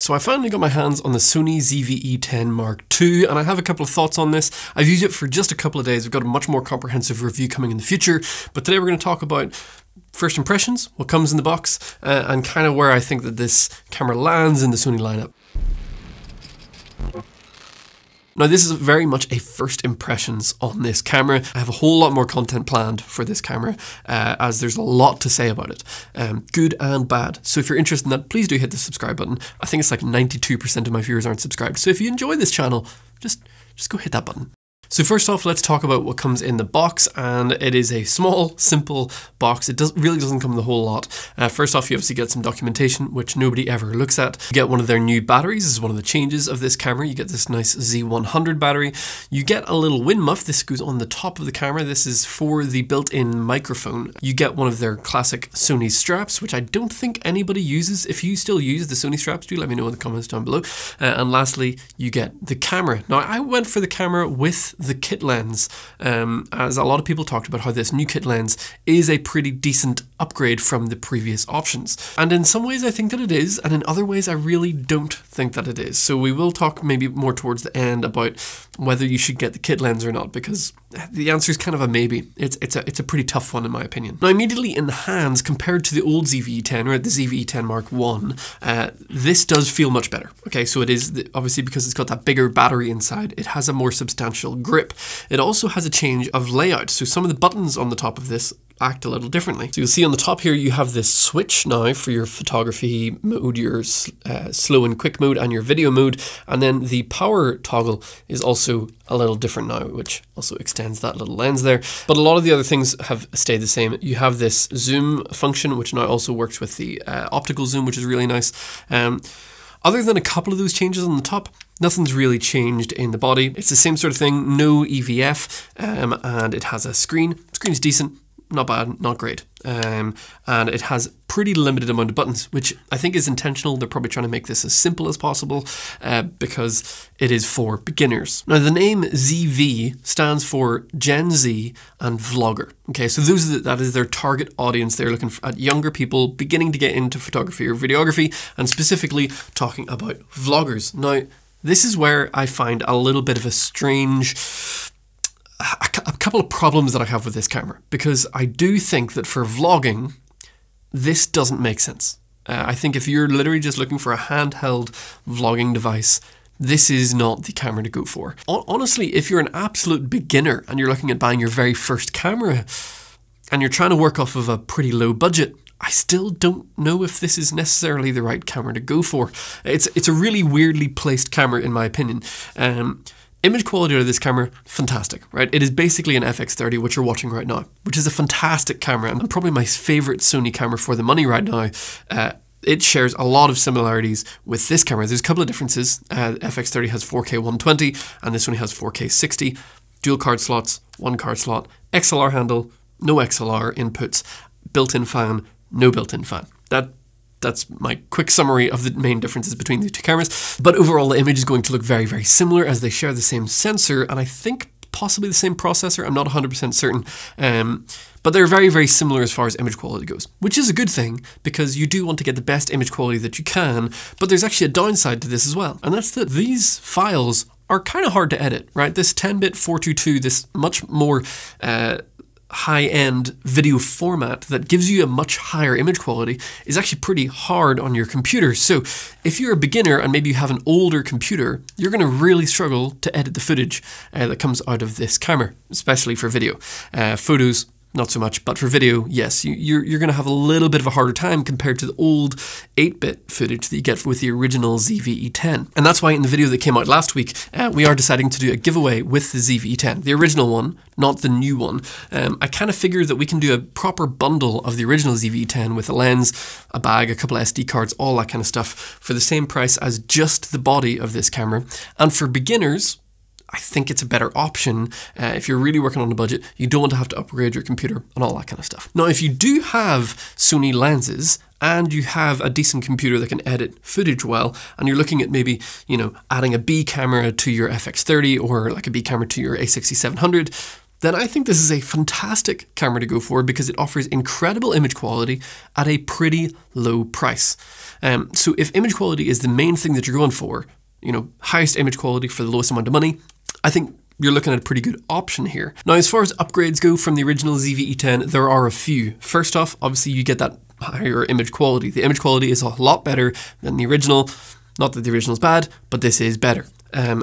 So I finally got my hands on the Sony ZVE10 Mark II, and I have a couple of thoughts on this. I've used it for just a couple of days. We've got a much more comprehensive review coming in the future, but today we're going to talk about first impressions, what comes in the box, and kind of where I think that this camera lands in the Sony lineup. Now this is very much a first impressions on this camera. I have a whole lot more content planned for this camera as there's a lot to say about it, good and bad. So if you're interested in that, please do hit the subscribe button. I think it's like 92% of my viewers aren't subscribed. So if you enjoy this channel, just go hit that button. So first off, let's talk about what comes in the box, and it is a small, simple box. It really doesn't come with a whole lot. First off, you obviously get some documentation, which nobody ever looks at. You get one of their new batteries. This is one of the changes of this camera. You get this nice Z100 battery. You get a little wind muff. This goes on the top of the camera. This is for the built-in microphone. You get one of their classic Sony straps, which I don't think anybody uses. If you still use the Sony straps, do let me know in the comments down below. And lastly, you get the camera. Now, I went for the camera with the kit lens, as a lot of people talked about how this new kit lens is a pretty decent upgrade from the previous options. And in some ways I think that it is, and in other ways I really don't think that it is. So we will talk maybe more towards the end about whether you should get the kit lens or not, because the answer is kind of a maybe. It's a pretty tough one in my opinion. Now immediately in the hands, compared to the old ZVE10 or the ZVE10 Mark I, this does feel much better. Okay, so it is obviously because it's got that bigger battery inside, it has a more substantial grip. It also has a change of layout, so some of the buttons on the top of this act a little differently. So you'll see on the top here you have this switch now for your photography mode, your slow and quick mode, and your video mode, and then the power toggle is also a little different now, which also extends that little lens there. But a lot of the other things have stayed the same. You have this zoom function, which now also works with the optical zoom, which is really nice. Other than a couple of those changes on the top, nothing's really changed in the body. It's the same sort of thing, no EVF, and it has a screen. The screen's decent, not bad, not great. And it has pretty limited amount of buttons, which I think is intentional. They're probably trying to make this as simple as possible because it is for beginners. Now the name ZV stands for Gen Z and Vlogger. Okay, so that is their target audience. They're looking at younger people beginning to get into photography or videography, and specifically talking about vloggers. Now, this is where I find a little bit of a strange, a couple of problems that I have with this camera, because I do think that for vlogging, this doesn't make sense. I think if you're literally just looking for a handheld vlogging device, this is not the camera to go for. Honestly, if you're an absolute beginner and you're looking at buying your very first camera and you're trying to work off of a pretty low budget, I still don't know if this is necessarily the right camera to go for. It's a really weirdly placed camera in my opinion. Image quality of this camera, fantastic, right? It is basically an FX30, which you're watching right now, which is a fantastic camera and probably my favorite Sony camera for the money right now. It shares a lot of similarities with this camera. There's a couple of differences. FX30 has 4K 120 and this one has 4K 60. Dual card slots, one card slot, XLR handle, no XLR inputs, built-in fan, no built-in fan. That's my quick summary of the main differences between the two cameras. But overall, the image is going to look very, very similar as they share the same sensor and I think possibly the same processor. I'm not 100% certain. But they're very, very similar as far as image quality goes, which is a good thing because you do want to get the best image quality that you can. But there's actually a downside to this as well. And that's that these files are kind of hard to edit, right? This 10-bit 422, this much more high-end video format that gives you a much higher image quality is actually pretty hard on your computer. So if you're a beginner and maybe you have an older computer, you're going to really struggle to edit the footage that comes out of this camera, especially for video. Photos, not so much, but for video, yes, you're going to have a little bit of a harder time compared to the old 8-bit footage that you get with the original ZVE10. And that's why in the video that came out last week, we are deciding to do a giveaway with the ZVE10, the original one, not the new one. I kind of figured that we can do a proper bundle of the original ZVE10 with a lens, a bag, a couple of SD cards, all that kind of stuff for the same price as just the body of this camera. And for beginners, I think it's a better option if you're really working on a budget. You don't want to have to upgrade your computer and all that kind of stuff. Now, if you do have Sony lenses and you have a decent computer that can edit footage well, and you're looking at maybe, you know, adding a B camera to your FX30 or like a B camera to your A6700, then I think this is a fantastic camera to go for because it offers incredible image quality at a pretty low price. So if image quality is the main thing that you're going for, you know, highest image quality for the lowest amount of money, I think you're looking at a pretty good option here. Now, as far as upgrades go from the original ZVE10, there are a few. First off, obviously you get that higher image quality. The image quality is a lot better than the original. Not that the original is bad, but this is better.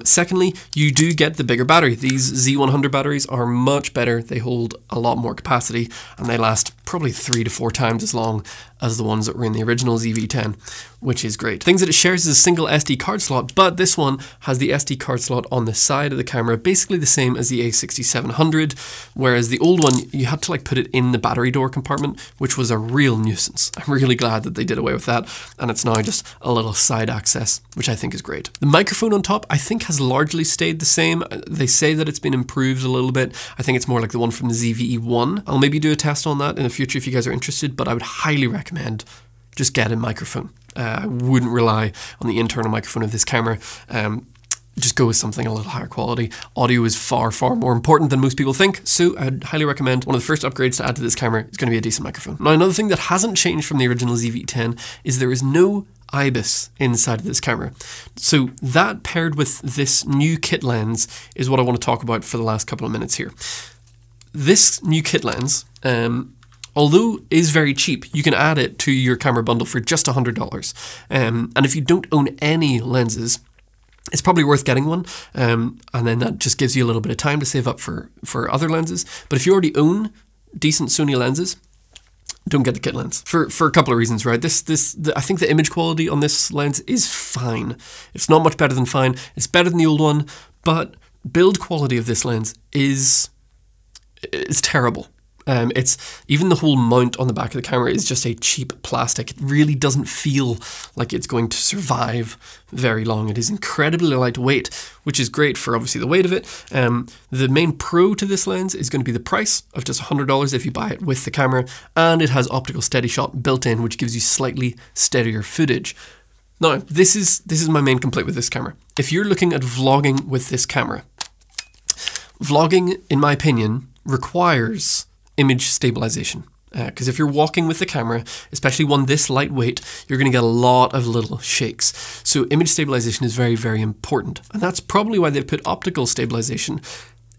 Secondly, you do get the bigger battery. These Z100 batteries are much better. They hold a lot more capacity and they last probably 3 to 4 times as long as the ones that were in the original ZV10, which is great. Things that it shares is a single SD card slot, but this one has the SD card slot on the side of the camera, basically the same as the A6700, whereas the old one, you had to like put it in the battery door compartment, which was a real nuisance. I'm really glad that they did away with that, and it's now just a little side access, which I think is great. The microphone on top, I think has largely stayed the same. They say that it's been improved a little bit. I think it's more like the one from the ZVE1. I'll maybe do a test on that in the future if you guys are interested, but I would highly recommend just get a microphone. I wouldn't rely on the internal microphone of this camera. Just go with something a little higher quality. Audio is far, far more important than most people think, so I'd highly recommend one of the first upgrades to add to this camera is going to be a decent microphone. Now, another thing that hasn't changed from the original ZV-10 is there is no IBIS inside of this camera. So that paired with this new kit lens is what I want to talk about for the last couple of minutes here. This new kit lens, although is very cheap, you can add it to your camera bundle for just $100. And if you don't own any lenses, it's probably worth getting one. And then that just gives you a little bit of time to save up for other lenses. But if you already own decent Sony lenses, don't get the kit lens for a couple of reasons, right? I think the image quality on this lens is fine. It's not much better than fine. It's better than the old one, but build quality of this lens is terrible. It's even the whole mount on the back of the camera is just a cheap plastic. It really doesn't feel like it's going to survive very long. It is incredibly lightweight, which is great for obviously the weight of it. The main pro to this lens is going to be the price of just $100 if you buy it with the camera, and it has optical steady shot built in, which gives you slightly steadier footage. Now, this is my main complaint with this camera. If you're looking at vlogging with this camera, vlogging, in my opinion, requires image stabilization. Because if you're walking with the camera, especially one this lightweight, you're going to get a lot of little shakes. So image stabilization is very, very important. And that's probably why they've put optical stabilization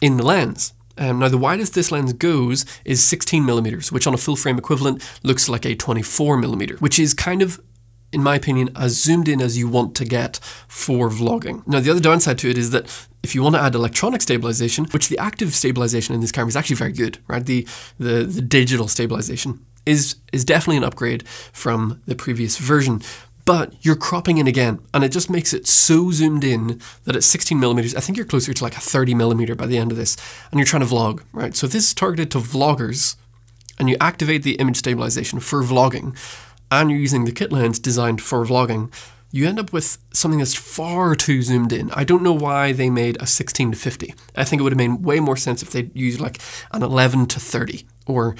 in the lens. Now, the widest this lens goes is 16 millimeters, which on a full frame equivalent looks like a 24 millimeter, which is kind of, in my opinion, as zoomed in as you want to get for vlogging. Now, the other downside to it is that if you want to add electronic stabilization, which the active stabilization in this camera is actually very good, right? The digital stabilization is definitely an upgrade from the previous version, but you're cropping in again, and it just makes it so zoomed in that at 16 millimeters, I think you're closer to like a 30 millimeter by the end of this, and you're trying to vlog, right? So if this is targeted to vloggers, and you activate the image stabilization for vlogging, and you're using the kit lens designed for vlogging, you end up with something that's far too zoomed in. I don't know why they made a 16 to 50. I think it would have made way more sense if they'd used like an 11 to 30 or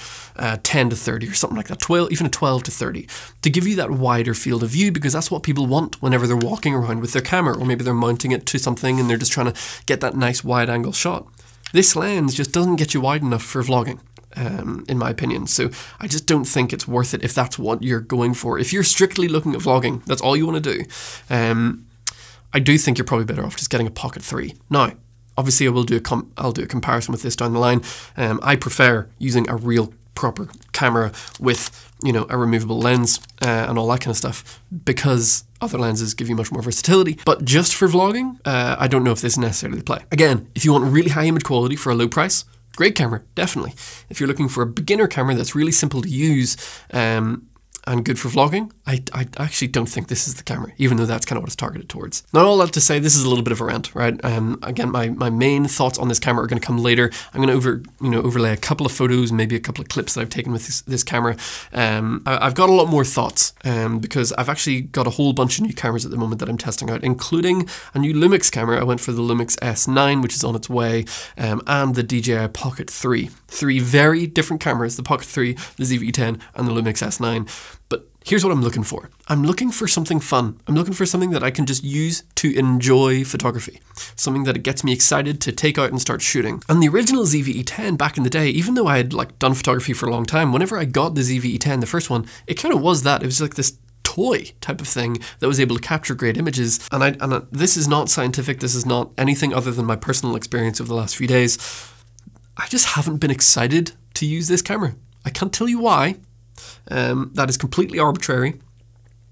10 to 30 or something like that, even a 12 to 30, to give you that wider field of view, because that's what people want whenever they're walking around with their camera, or maybe they're mounting it to something and they're just trying to get that nice wide angle shot. This lens just doesn't get you wide enough for vlogging. In my opinion. So I just don't think it's worth it if that's what you're going for. If you're strictly looking at vlogging, that's all you want to do, I do think you're probably better off just getting a Pocket 3. Now, obviously I'll do a comparison with this down the line. I prefer using a real proper camera with, you know, a removable lens and all that kind of stuff, because other lenses give you much more versatility. But just for vlogging, I don't know if this is necessarily the play. Again, if you want really high image quality for a low price, great camera, definitely. If you're looking for a beginner camera that's really simple to use and good for vlogging, I actually don't think this is the camera, even though that's kind of what it's targeted towards. Now, all that to say, this is a little bit of a rant, right? Again, my main thoughts on this camera are going to come later. I'm going to overlay a couple of photos, maybe a couple of clips that I've taken with this camera. I've got a lot more thoughts because I've actually got a whole bunch of new cameras at the moment that I'm testing out, including a new Lumix camera. I went for the Lumix S9, which is on its way, and the DJI Pocket 3. 3 very different cameras, the Pocket 3, the ZVE10, and the Lumix S9. But Here's what I'm looking for. I'm looking for something fun. I'm looking for something that I can just use to enjoy photography. Something that gets me excited to take out and start shooting. And the original ZVE10 back in the day, even though I had like done photography for a long time, whenever I got the ZVE10, the first one, it kind of was that. It was like this toy type of thing that was able to capture great images. And this is not scientific. This is not anything other than my personal experience over the last few days. I just haven't been excited to use this camera. I can't tell you why. That is completely arbitrary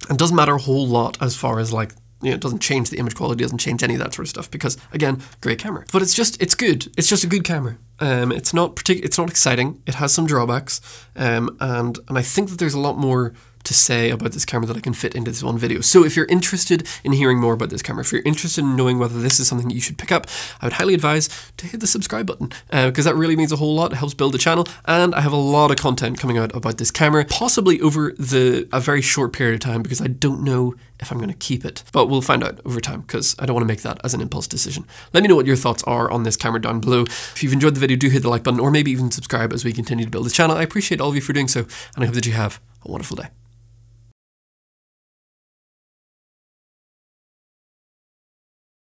and doesn't matter a whole lot as far as like, you know, it doesn't change the image quality, doesn't change any of that sort of stuff because, again, great camera. But it's good. It's just a good camera. It's not exciting. It has some drawbacks. And I think that there's a lot more to say about this camera that I can fit into this one video. So if you're interested in hearing more about this camera, if you're interested in knowing whether this is something that you should pick up, I would highly advise to hit the subscribe button because that really means a whole lot. It helps build the channel, and I have a lot of content coming out about this camera, possibly over a very short period of time because I don't know if I'm going to keep it, but we'll find out over time because I don't want to make that as an impulse decision. Let me know what your thoughts are on this camera down below. If you've enjoyed the video, do hit the like button or maybe even subscribe as we continue to build this channel. I appreciate all of you for doing so, and I hope that you have a wonderful day.